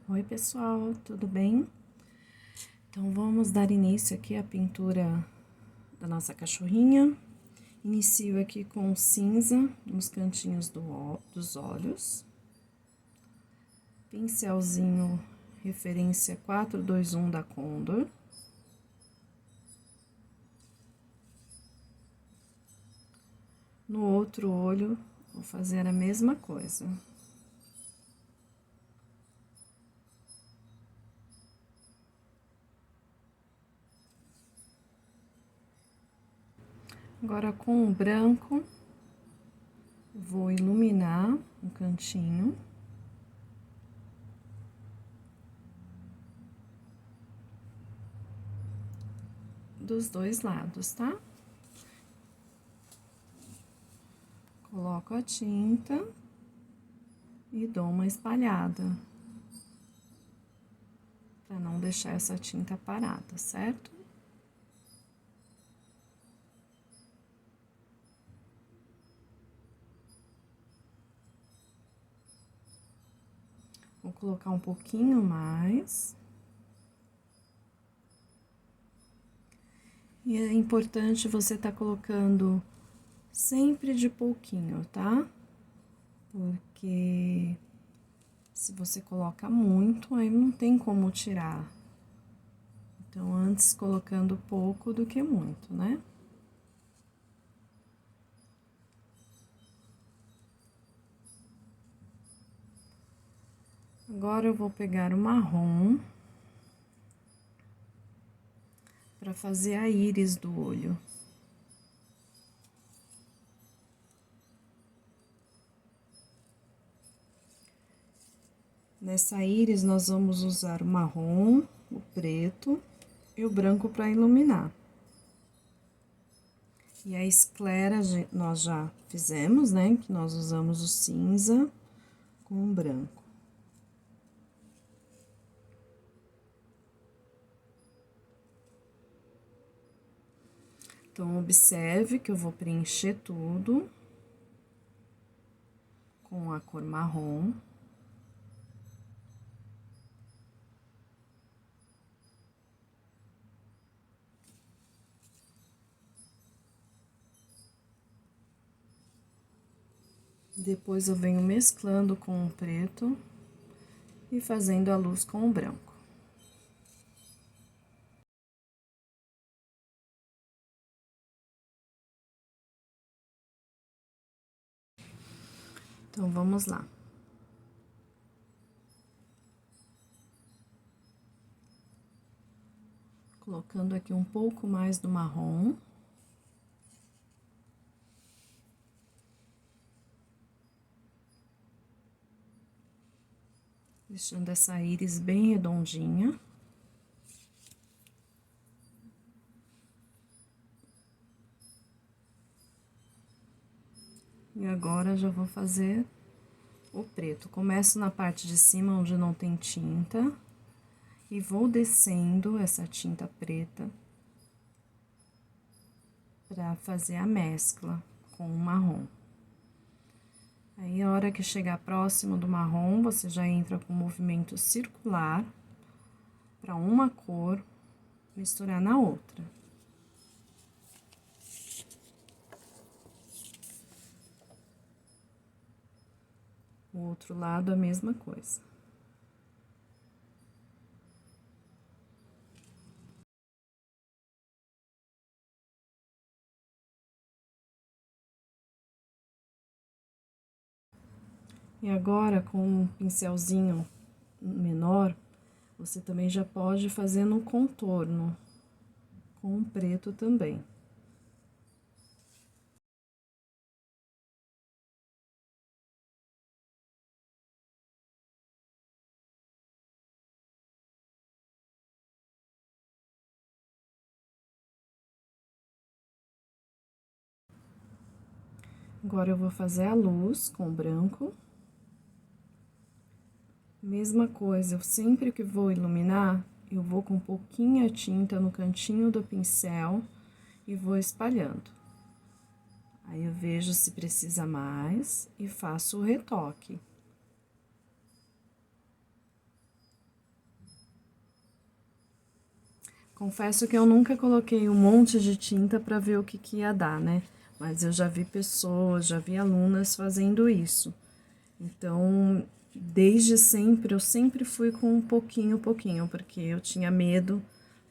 Oi, pessoal, tudo bem? Então, vamos dar início aqui à pintura da nossa cachorrinha. Inicio aqui com cinza nos cantinhos dos olhos. Pincelzinho referência 421 da Condor. No outro olho, vou fazer a mesma coisa. Agora, com o branco, vou iluminar um cantinho. Dos dois lados, tá? Coloco a tinta e dou uma espalhada, para não deixar essa tinta parada, certo? Vou colocar um pouquinho mais. E é importante você tá colocando sempre de pouquinho, tá? Porque se você coloca muito, aí não tem como tirar. Então, antes colocando pouco do que muito, né? Agora, eu vou pegar o marrom para fazer a íris do olho. Nessa íris, nós vamos usar o marrom, o preto e o branco para iluminar. E a esclera nós já fizemos, né? Que nós usamos o cinza com o branco. Então, observe que eu vou preencher tudo com a cor marrom. Depois, eu venho mesclando com o preto e fazendo a luz com o branco. Então, vamos lá. Colocando aqui um pouco mais do marrom. Deixando essa íris bem redondinha. E agora, já vou fazer o preto. Começo na parte de cima, onde não tem tinta, e vou descendo essa tinta preta para fazer a mescla com o marrom. Aí, a hora que chegar próximo do marrom, você já entra com movimento circular para uma cor misturar na outra. O outro lado, a mesma coisa. E agora, com um pincelzinho menor, você também já pode fazer no contorno, com o preto também. Agora, eu vou fazer a luz com branco. Mesma coisa, eu sempre que vou iluminar, eu vou com pouquinha tinta no cantinho do pincel e vou espalhando. Aí, eu vejo se precisa mais e faço o retoque. Confesso que eu nunca coloquei um monte de tinta para ver o que, que ia dar, né? Mas eu já vi pessoas, já vi alunas fazendo isso. Então, desde sempre, eu sempre fui com um pouquinho, porque eu tinha medo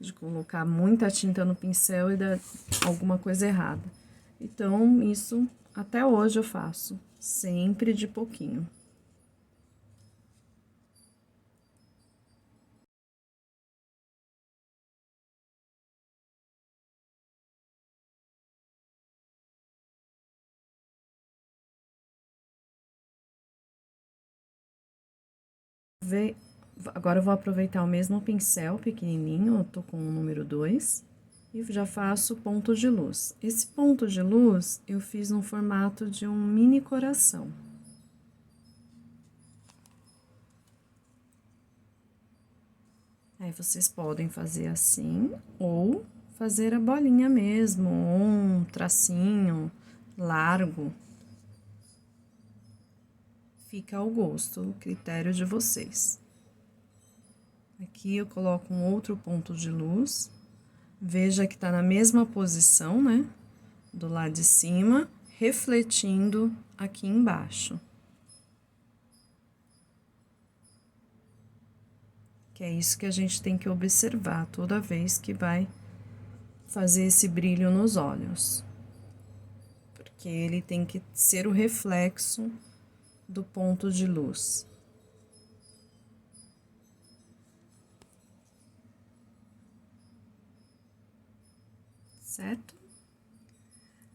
de colocar muita tinta no pincel e dar alguma coisa errada. Então, isso até hoje eu faço, sempre de pouquinho. Agora eu vou aproveitar o mesmo pincel pequenininho, eu tô com o número 2, e já faço ponto de luz. Esse ponto de luz eu fiz no formato de um mini coração. Aí vocês podem fazer assim, ou fazer a bolinha mesmo, ou um tracinho largo. Fica ao gosto, o critério de vocês. Aqui eu coloco um outro ponto de luz. Veja que tá na mesma posição, né? Do lado de cima, refletindo aqui embaixo. Que é isso que a gente tem que observar toda vez que vai fazer esse brilho nos olhos. Porque ele tem que ser o reflexo do ponto de luz. Certo?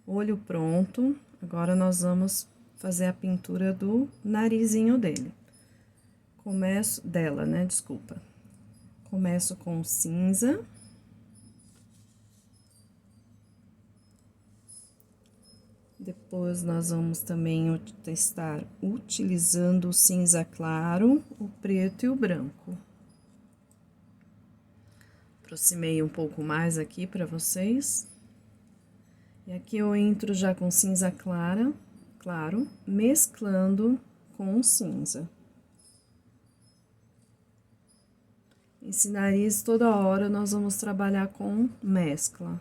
Olho pronto. Agora nós vamos fazer a pintura do narizinho dele. Dela, né? Desculpa. Começo com cinza. Depois nós vamos também testar utilizando o cinza claro, o preto e o branco. Aproximei um pouco mais aqui para vocês. E aqui eu entro já com cinza claro, mesclando com o cinza. Esse nariz, toda hora, nós vamos trabalhar com mescla.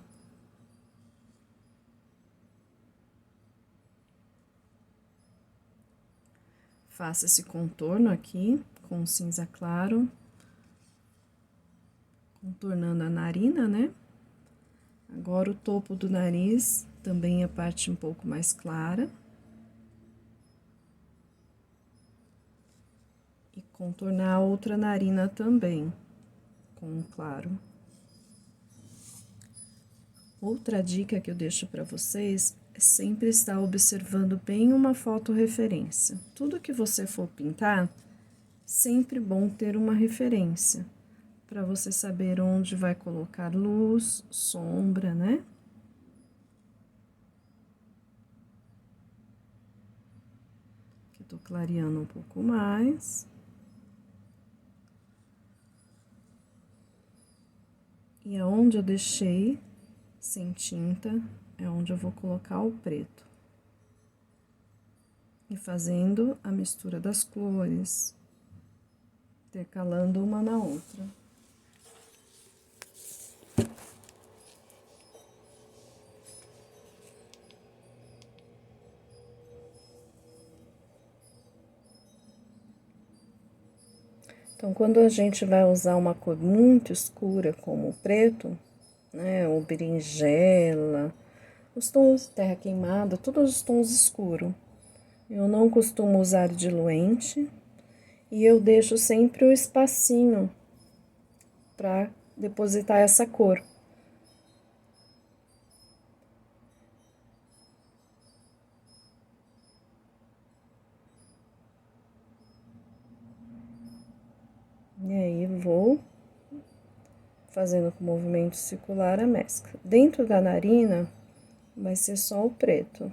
Faça esse contorno aqui com cinza claro, contornando a narina, né? Agora, o topo do nariz, também a parte um pouco mais clara. E contornar a outra narina também, com claro. Outra dica que eu deixo para vocês é sempre estar observando bem uma foto referência. Tudo que você for pintar, sempre bom ter uma referência, para você saber onde vai colocar luz, sombra, né? Aqui eu tô clareando um pouco mais. E aonde eu deixei sem tinta, é onde eu vou colocar o preto. E fazendo a mistura das cores, intercalando uma na outra. Então, quando a gente vai usar uma cor muito escura, como o preto, né, ou berinjela, os tons de terra queimada, todos os tons escuros. Eu não costumo usar diluente e eu deixo sempre o espacinho para depositar essa cor. E aí vou fazendo com movimento circular a mescla. Dentro da narina vai ser só o preto.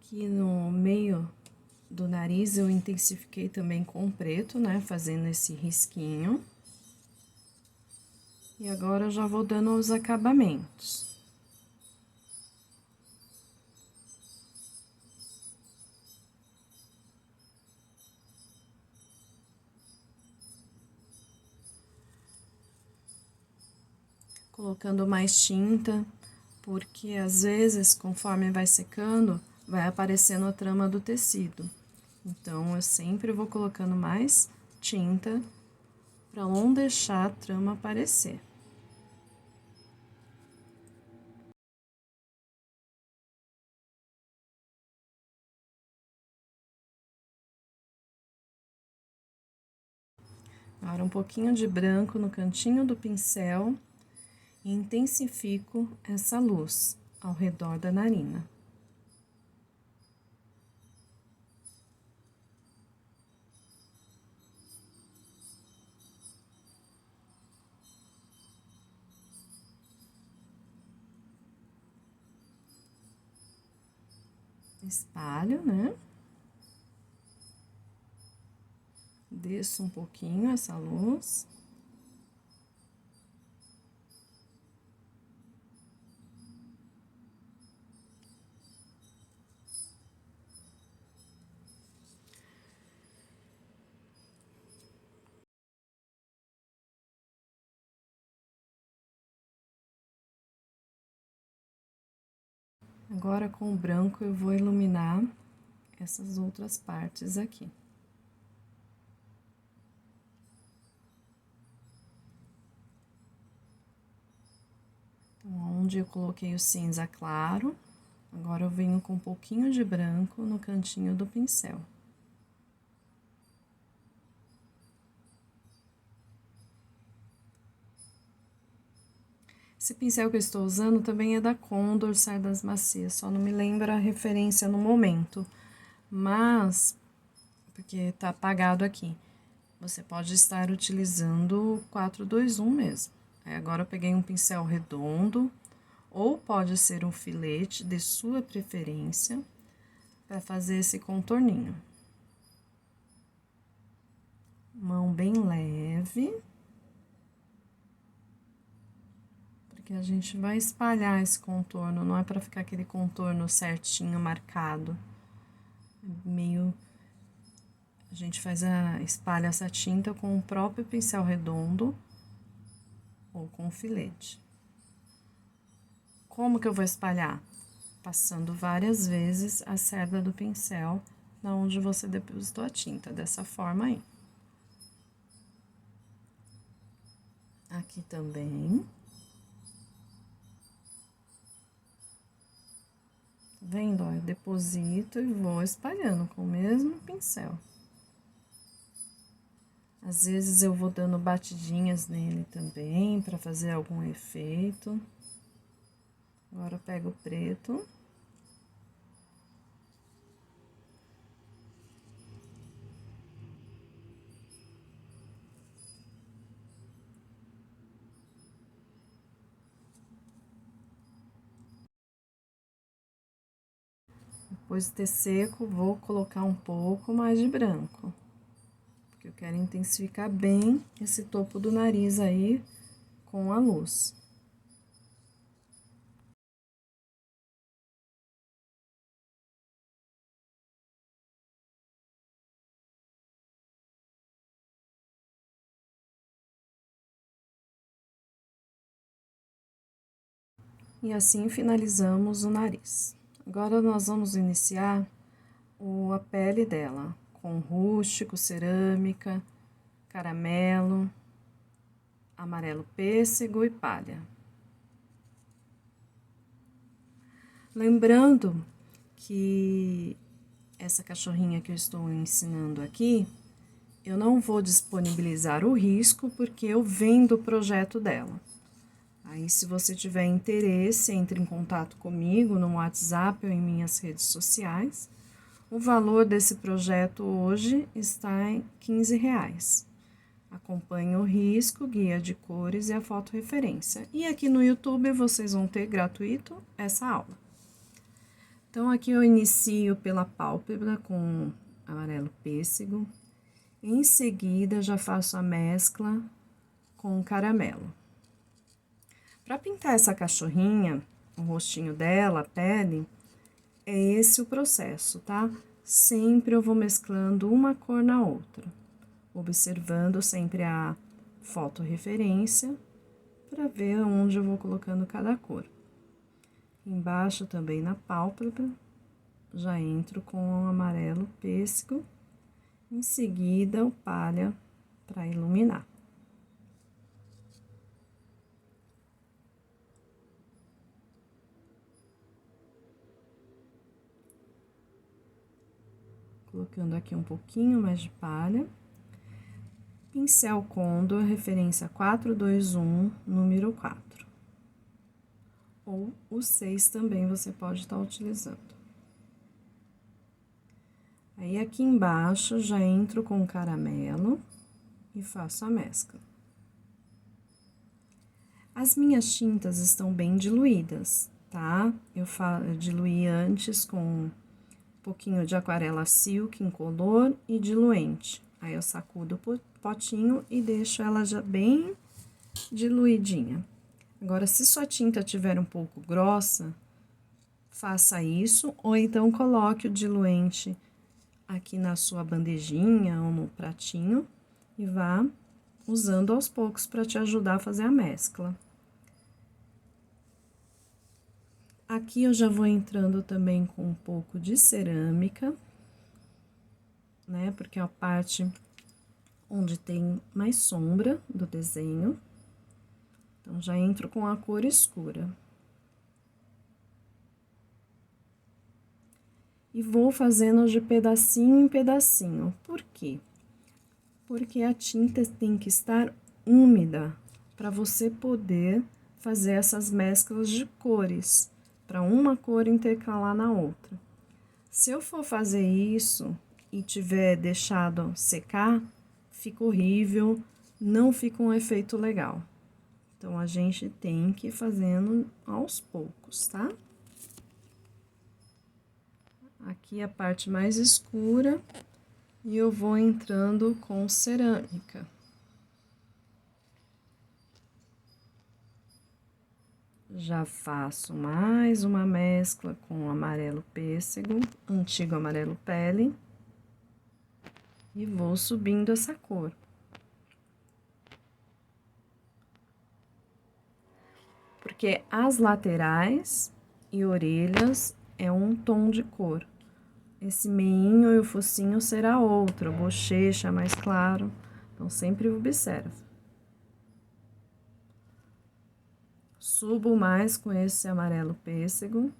Aqui no meio do nariz eu intensifiquei também com preto, né? Fazendo esse risquinho. E agora eu já vou dando os acabamentos. Colocando mais tinta, porque às vezes, conforme vai secando, vai aparecendo a trama do tecido. Então, eu sempre vou colocando mais tinta para não deixar a trama aparecer. Agora, um pouquinho de branco no cantinho do pincel e intensifico essa luz ao redor da narina. Espalho, né? Desço um pouquinho essa luz. Agora, com o branco, eu vou iluminar essas outras partes aqui. Então, onde eu coloquei o cinza claro, agora eu venho com um pouquinho de branco no cantinho do pincel. Esse pincel que eu estou usando também é da Condor Cerdas Macias, só não me lembro a referência no momento, mas, porque tá apagado aqui, você pode estar utilizando o 421 mesmo. Aí agora eu peguei um pincel redondo, ou pode ser um filete de sua preferência, para fazer esse contorninho. Mão bem leve. Porque a gente vai espalhar esse contorno, não é para ficar aquele contorno certinho, marcado. Meio... A gente espalha essa tinta com o próprio pincel redondo ou com filete. Como que eu vou espalhar? Passando várias vezes a cerda do pincel na onde você depositou a tinta, dessa forma aí. Aqui também. Vendo, ó, eu deposito e vou espalhando com o mesmo pincel. Às vezes eu vou dando batidinhas nele também, para fazer algum efeito. Agora eu pego o preto. Depois de ter seco, vou colocar um pouco mais de branco. Porque eu quero intensificar bem esse topo do nariz aí com a luz. E assim finalizamos o nariz. Agora, nós vamos iniciar a pele dela, com rústico, cerâmica, caramelo, amarelo pêssego e palha. Lembrando que essa cachorrinha que eu estou ensinando aqui, eu não vou disponibilizar o risco porque eu vendo o projeto dela. Aí, se você tiver interesse, entre em contato comigo no WhatsApp ou em minhas redes sociais. O valor desse projeto hoje está em R$ 15. Acompanhe o risco, guia de cores e a foto referência. E aqui no YouTube vocês vão ter gratuito essa aula. Então, aqui eu inicio pela pálpebra com amarelo pêssego. Em seguida, já faço a mescla com caramelo. Para pintar essa cachorrinha, o rostinho dela, a pele, é esse o processo, tá? Sempre eu vou mesclando uma cor na outra, observando sempre a fotorreferência para ver onde eu vou colocando cada cor. Embaixo também na pálpebra, já entro com o amarelo pêssego, em seguida o palha para iluminar. Colocando aqui um pouquinho mais de palha. Pincel Condor, referência 421, número 4. Ou o 6 também você pode estar utilizando. Aí, aqui embaixo, já entro com o caramelo e faço a mescla. As minhas tintas estão bem diluídas, tá? Eu diluí antes com um pouquinho de aquarela silk incolor e diluente. Aí, eu sacudo o potinho e deixo ela já bem diluidinha. Agora, se sua tinta tiver um pouco grossa, faça isso, ou então coloque o diluente aqui na sua bandejinha ou no pratinho e vá usando aos poucos para te ajudar a fazer a mescla. Aqui eu já vou entrando também com um pouco de cerâmica, né? Porque é a parte onde tem mais sombra do desenho. Então, já entro com a cor escura. E vou fazendo de pedacinho em pedacinho. Por quê? Porque a tinta tem que estar úmida para você poder fazer essas mesclas de cores, para uma cor intercalar na outra. Se eu for fazer isso e tiver deixado secar, fica horrível, não fica um efeito legal. Então, a gente tem que ir fazendo aos poucos, tá? Aqui a parte mais escura e eu vou entrando com cerâmica. Já faço mais uma mescla com amarelo pêssego, antigo amarelo pele, e vou subindo essa cor. Porque as laterais e orelhas é um tom de cor. Esse meinho e o focinho será outro, a bochecha mais claro. Então, sempre observa. Subo mais com esse amarelo pêssego.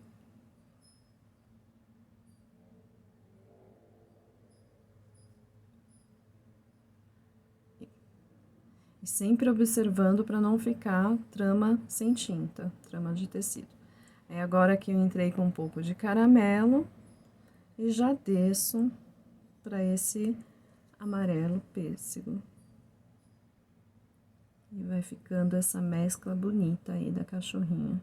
E sempre observando para não ficar trama sem tinta, trama de tecido. Aí, agora que eu entrei com um pouco de caramelo, e já desço para esse amarelo pêssego. E vai ficando essa mescla bonita aí da cachorrinha.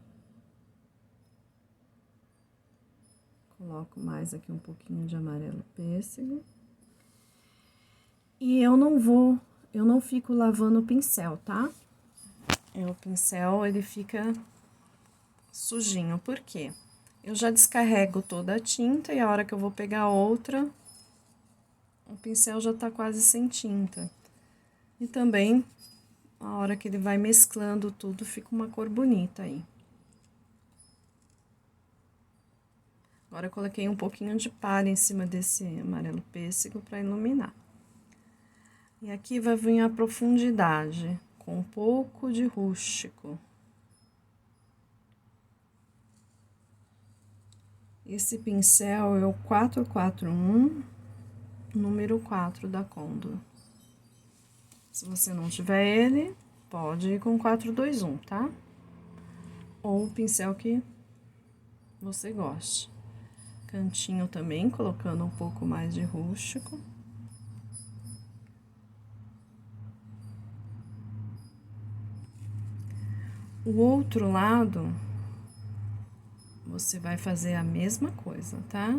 Coloco mais aqui um pouquinho de amarelo pêssego. E eu não fico lavando o pincel, tá? O pincel, ele fica sujinho, por quê? Eu já descarrego toda a tinta e a hora que eu vou pegar outra, o pincel já tá quase sem tinta. E também, a hora que ele vai mesclando tudo, fica uma cor bonita aí. Agora, eu coloquei um pouquinho de palha em cima desse amarelo pêssego para iluminar. E aqui vai vir a profundidade, com um pouco de rústico. Esse pincel é o 441, número 4 da Condor. Se você não tiver ele, pode ir com 421, tá? Ou o pincel que você goste. Cantinho também, colocando um pouco mais de rústico. O outro lado, você vai fazer a mesma coisa, tá?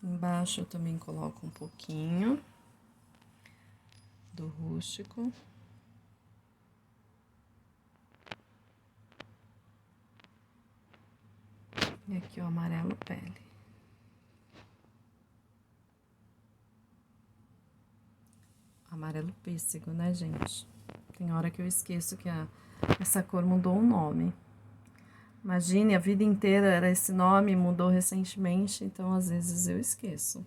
Embaixo eu também coloco um pouquinho do rústico. E aqui o amarelo pele. Amarelo pêssego, né, gente? Tem hora que eu esqueço que essa cor mudou o nome. Imagine, a vida inteira era esse nome, mudou recentemente, então às vezes eu esqueço.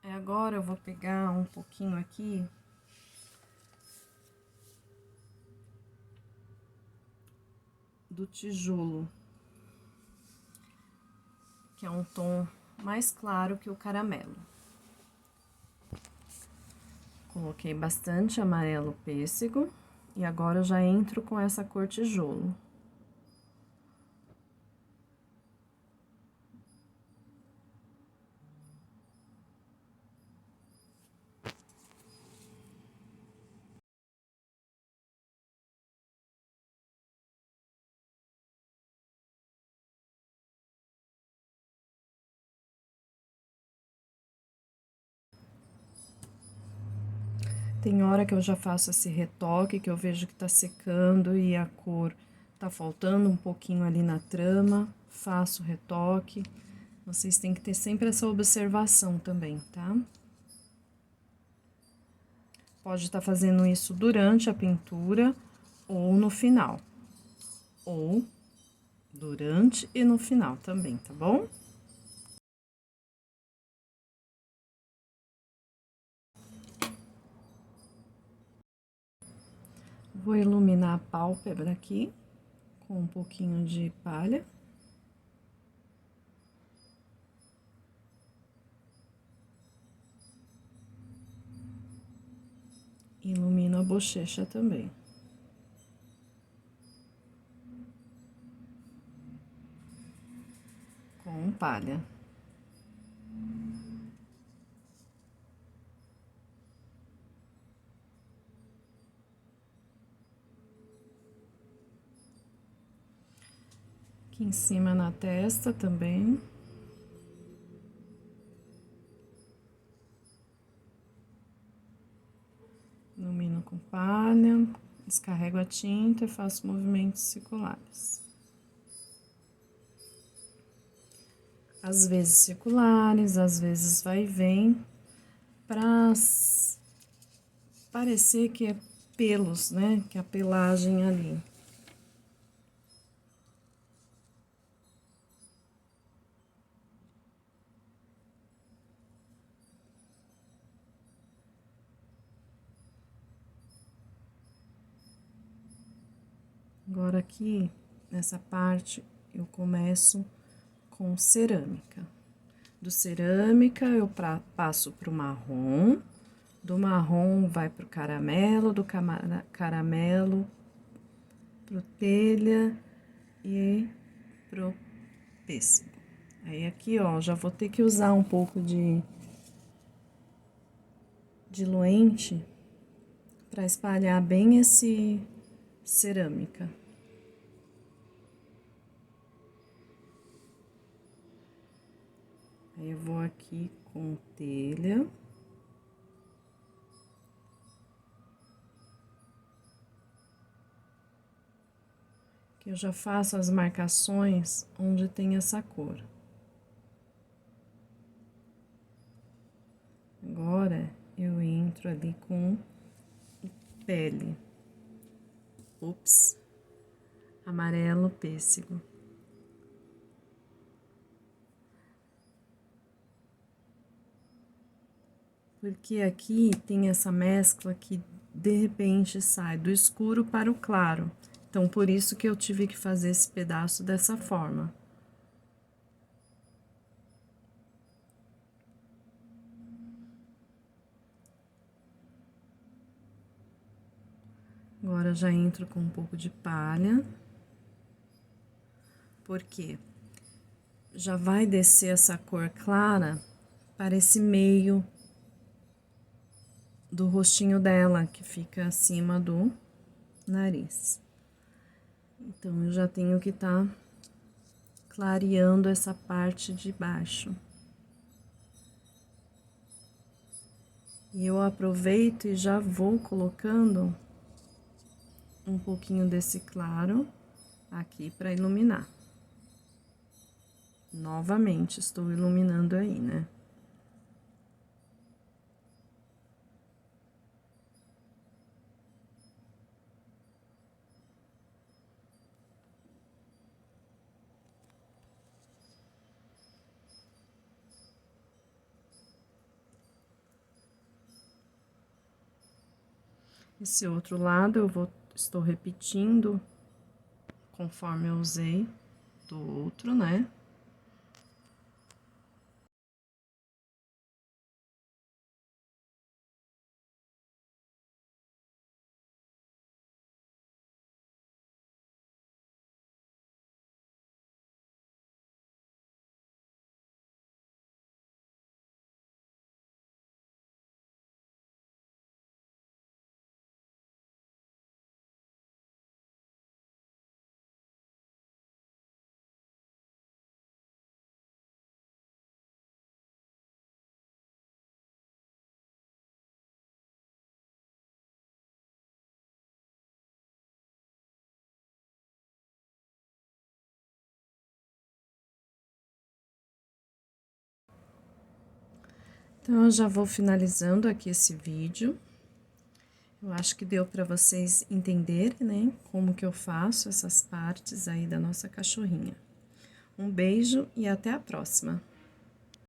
Agora eu vou pegar um pouquinho aqui do tijolo, que é um tom mais claro que o caramelo. Coloquei bastante amarelo pêssego e agora eu já entro com essa cor tijolo. Tem hora que eu já faço esse retoque, que eu vejo que tá secando e a cor tá faltando um pouquinho ali na trama, faço o retoque. Vocês têm que ter sempre essa observação também, tá? Pode estar fazendo isso durante a pintura ou no final. Ou durante e no final também, tá bom? Vou iluminar a pálpebra aqui com um pouquinho de palha. Ilumino a bochecha também. Com palha. Aqui em cima na testa também. Ilumino com palha, descarrego a tinta e faço movimentos circulares. Às vezes circulares, às vezes vai e vem, para parecer que é pelos, né? Que é a pelagem ali. Agora aqui, nessa parte, eu começo com cerâmica. Do cerâmica, eu passo pro marrom, do marrom vai pro caramelo, do caramelo pro telha e pro pêssego. Aí aqui, ó, já vou ter que usar um pouco de diluente para espalhar bem esse cerâmica. Aí eu vou aqui com telha. Que eu já faço as marcações onde tem essa cor. Agora eu entro ali com pele. Ops. Amarelo pêssego. Porque aqui tem essa mescla que de repente sai do escuro para o claro. Então, por isso que eu tive que fazer esse pedaço dessa forma. Agora já entro com um pouco de palha. Por quê? já vai descer essa cor clara para esse meio do rostinho dela, que fica acima do nariz. Então, eu já tenho que estar clareando essa parte de baixo. E eu aproveito e já vou colocando um pouquinho desse claro aqui para iluminar. Novamente, estou iluminando aí, né? Esse outro lado estou repetindo conforme eu usei do outro, né? Então, eu já vou finalizando aqui esse vídeo. Eu acho que deu para vocês entenderem, né, como que eu faço essas partes aí da nossa cachorrinha. Um beijo e até a próxima!